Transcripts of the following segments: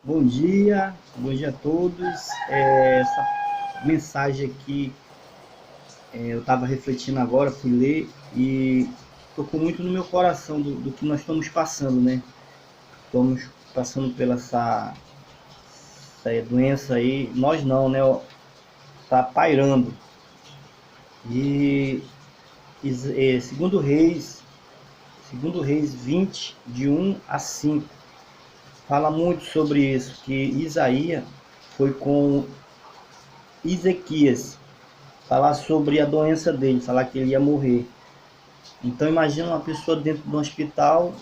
Bom dia a todos. Essa mensagem aqui, eu estava refletindo agora, fui ler e tocou muito no meu coração do que nós estamos passando, né? Estamos passando pela essa doença aí, nós não, né? Tá pairando. E, segundo Reis 20, de 1 a 5, fala muito sobre isso, que Isaías foi com Ezequias falar sobre a doença dele, falar que ele ia morrer. Então imagina uma pessoa dentro de um hospital,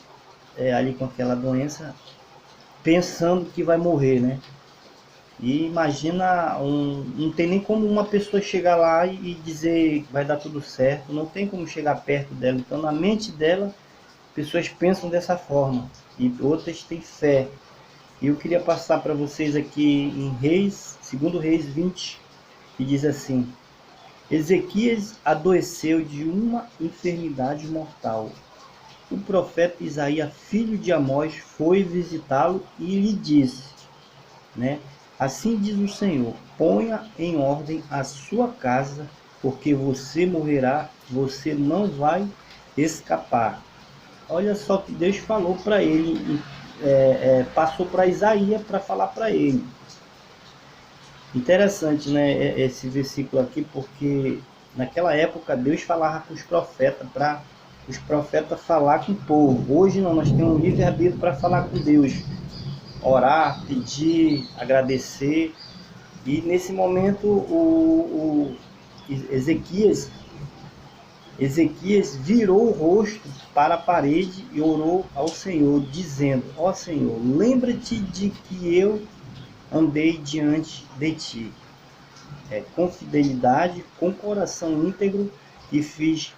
ali com aquela doença, pensando que vai morrer, né? E imagina, não tem nem como uma pessoa chegar lá e dizer que vai dar tudo certo, não tem como chegar perto dela. Então na mente dela, pessoas pensam dessa forma e outras têm fé. E eu queria passar para vocês aqui em Reis, segundo Reis 20, que diz assim: Ezequias adoeceu de uma enfermidade mortal. O profeta Isaías, filho de Amós, foi visitá-lo e lhe disse, né? Assim diz o Senhor: ponha em ordem a sua casa, porque você morrerá, você não vai escapar. Olha só que Deus falou para ele, passou para Isaías para falar para ele. Interessante, né, esse versículo aqui, porque naquela época Deus falava com os profetas, para os profetas falar com o povo. Hoje não, nós temos um livre-arbítrio para falar com Deus, orar, pedir, agradecer. E nesse momento o Ezequias virou o rosto para a parede e orou ao Senhor, dizendo: ó Senhor, lembra-te de que eu andei diante de ti, com fidelidade, com coração íntegro, e fiz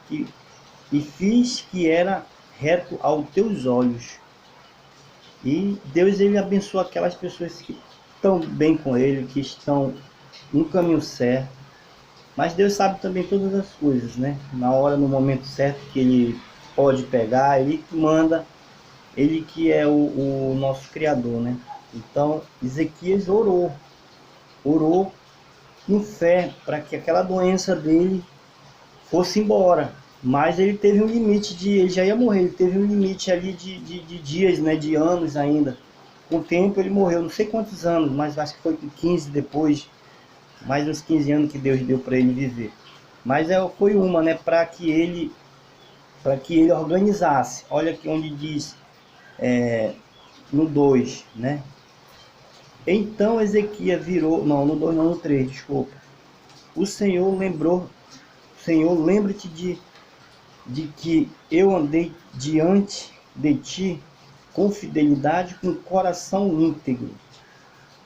que era reto aos teus olhos. E Deus, ele abençoa aquelas pessoas que estão bem com ele, que estão no caminho certo. Mas Deus sabe também todas as coisas, né? Na hora, no momento certo que ele pode pegar, ele manda, ele que é o nosso Criador, né? Então Ezequias orou com fé para que aquela doença dele fosse embora. Mas ele teve um limite ele já ia morrer, ele teve um limite ali de dias, né, de anos ainda. Com o tempo ele morreu, não sei quantos anos, mas acho que foi 15 depois, mais uns 15 anos que Deus deu para ele viver. Mas foi uma, né, para que ele organizasse. Olha aqui onde diz, no 2, né? Então Ezequias virou, não, no 2 não, no 3, desculpa. O Senhor lembra-te de que eu andei diante de ti com fidelidade, com coração íntegro,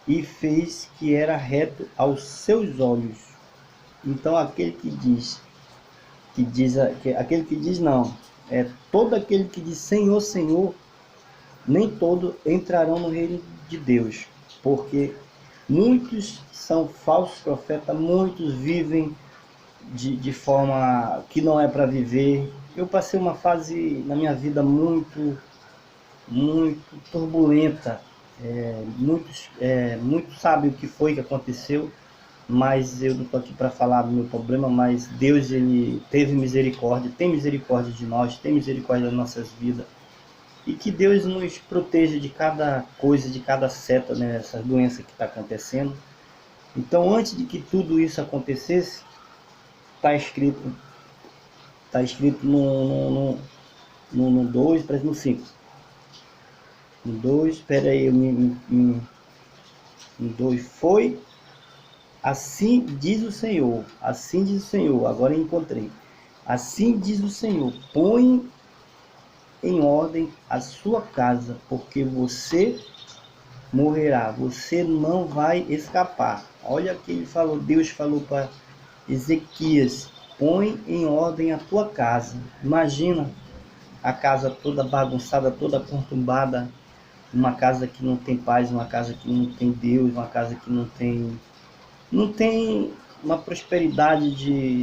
e fez que era reto aos seus olhos. Então aquele que diz não, todo aquele que diz Senhor, Senhor, nem todos entrarão no reino de Deus, porque muitos são falsos profetas, muitos vivem de forma que não é para viver. Eu passei uma fase na minha vida muito turbulenta. Muitos sabem o que foi que aconteceu, mas eu não estou aqui para falar do meu problema. Mas Deus, ele teve misericórdia, tem misericórdia de nós, tem misericórdia das nossas vidas. E que Deus nos proteja de cada coisa, de cada seta, né, essa doença que está acontecendo. Então, antes de que tudo isso acontecesse, está escrito no 2, parece no 5. No 2, espera aí, no 2 foi, assim diz o Senhor, agora eu encontrei. Assim diz o Senhor: põe em ordem a sua casa, porque você morrerá, você não vai escapar. Olha que ele falou, Deus falou para Ezequias: põe em ordem a tua casa. Imagina a casa toda bagunçada, toda conturbada, uma casa que não tem paz, uma casa que não tem Deus, uma casa que não tem uma prosperidade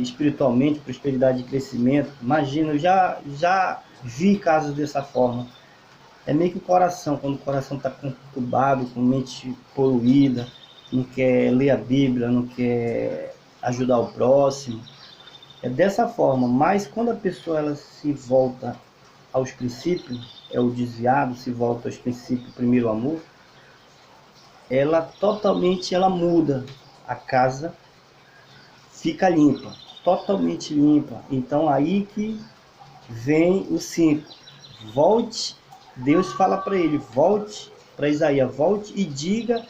espiritualmente, prosperidade de crescimento. Imagina, eu já vi casos dessa forma. É meio que o coração, quando o coração está conturbado, com mente poluída, não quer ler a Bíblia, não quer ajudar o próximo. É dessa forma, mas quando a pessoa ela se volta aos princípios, é o desviado, se volta aos princípios, primeiro amor, ela totalmente ela muda. A casa fica limpa, totalmente limpa. Então aí que vem o 5. Volte, Deus fala para ele, volte para Isaías, volte e diga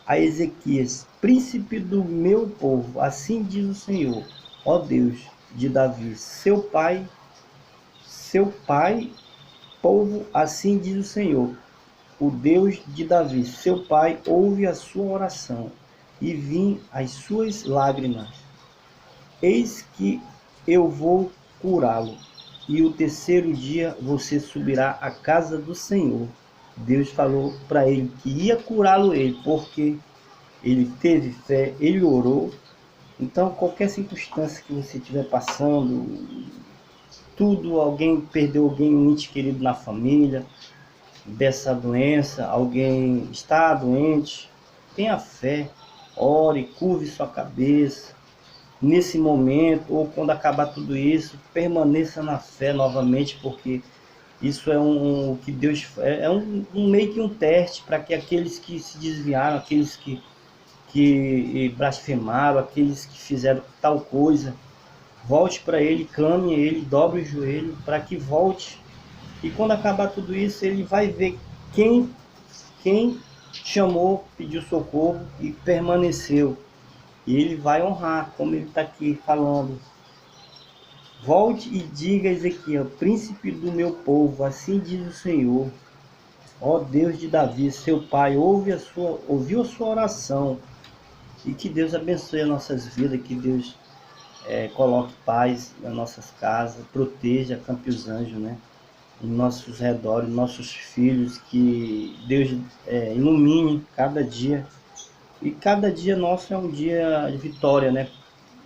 a Ezequias, príncipe do meu povo, assim diz o Senhor, ó Deus de Davi, seu pai, povo, assim diz o Senhor, o Deus de Davi, seu pai, ouve a sua oração e vim as suas lágrimas. Eis que eu vou curá-lo, e o terceiro dia você subirá à casa do Senhor. Deus falou para ele que ia curá-lo ele, porque ele teve fé, ele orou. Então, qualquer circunstância que você estiver passando, tudo, alguém perdeu alguém, um ente querido na família, dessa doença, alguém está doente, tenha fé, ore, curve sua cabeça. Nesse momento, ou quando acabar tudo isso, permaneça na fé novamente, porque isso é um que Deus é um meio que um teste para que aqueles que se desviaram, aqueles que blasfemaram, aqueles que fizeram tal coisa, volte para Ele, clame a Ele, dobre o joelho para que volte. E quando acabar tudo isso, Ele vai ver quem chamou, pediu socorro e permaneceu. E Ele vai honrar, como Ele está aqui falando. Volte e diga a Ezequiel, príncipe do meu povo, assim diz o Senhor, ó Deus de Davi, seu pai, ouviu a sua oração. E que Deus abençoe as nossas vidas, que Deus coloque paz nas nossas casas, proteja, acampe os anjos, né? Em nossos redores, nossos filhos, que Deus ilumine cada dia. E cada dia nosso é um dia de vitória, né?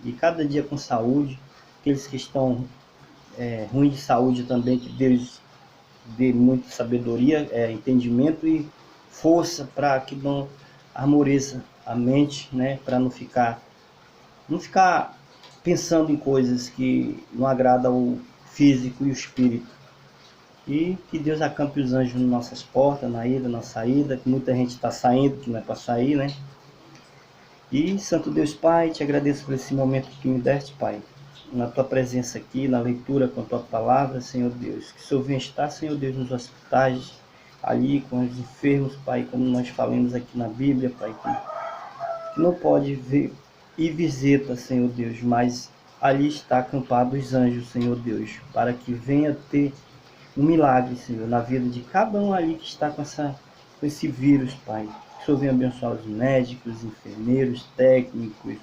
E cada dia com saúde. Aqueles que estão ruins de saúde também, que Deus dê muita sabedoria, entendimento e força para que não armoreça a mente, né? Para não ficar pensando em coisas que não agradam o físico e o espírito. E que Deus acampe os anjos nas nossas portas, na ida, na saída, que muita gente está saindo, que não é para sair, né? E Santo Deus Pai, te agradeço por esse momento que me deste, Pai, na tua presença aqui, na leitura com a tua palavra, Senhor Deus. Que o Senhor venha estar, Senhor Deus, nos hospitais, ali com os enfermos, Pai, como nós falamos aqui na Bíblia, Pai, que não pode ver e visita, Senhor Deus, mas ali está acampado os anjos, Senhor Deus, para que venha ter um milagre, Senhor, na vida de cada um ali que está com esse vírus, Pai. Que o Senhor venha abençoar os médicos, os enfermeiros, técnicos,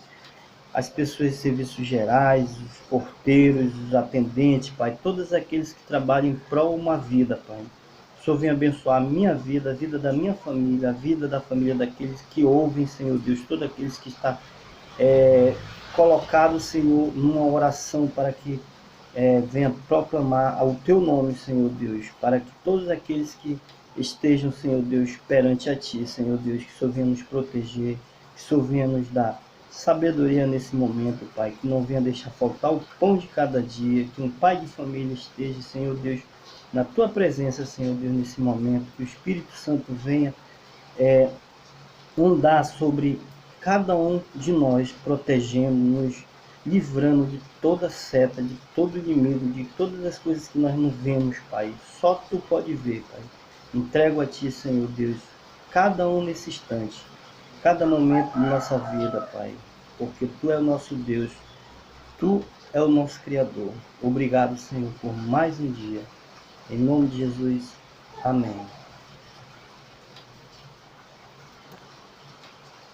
as pessoas de serviços gerais, os porteiros, os atendentes, Pai, todos aqueles que trabalham em prol de uma vida, Pai. Que o Senhor venha abençoar a minha vida, a vida da minha família, a vida da família daqueles que ouvem, Senhor Deus, todos aqueles que estão colocados, Senhor, numa oração para que venha proclamar o teu nome, Senhor Deus, para que todos aqueles que estejam, Senhor Deus, perante a ti, Senhor Deus, que o Senhor venha nos proteger, que o Senhor venha nos dar sabedoria nesse momento, Pai, que não venha deixar faltar o pão de cada dia, que um pai de família esteja, Senhor Deus, na tua presença, Senhor Deus, nesse momento, que o Espírito Santo venha andar sobre cada um de nós, protegendo-nos, livrando de toda seta, de todo inimigo, de todas as coisas que nós não vemos, Pai. Só Tu pode ver, Pai. Entrego a Ti, Senhor Deus, cada um nesse instante, cada momento de nossa vida, Pai, porque Tu é o nosso Deus, Tu é o nosso Criador. Obrigado, Senhor, por mais um dia. Em nome de Jesus, amém.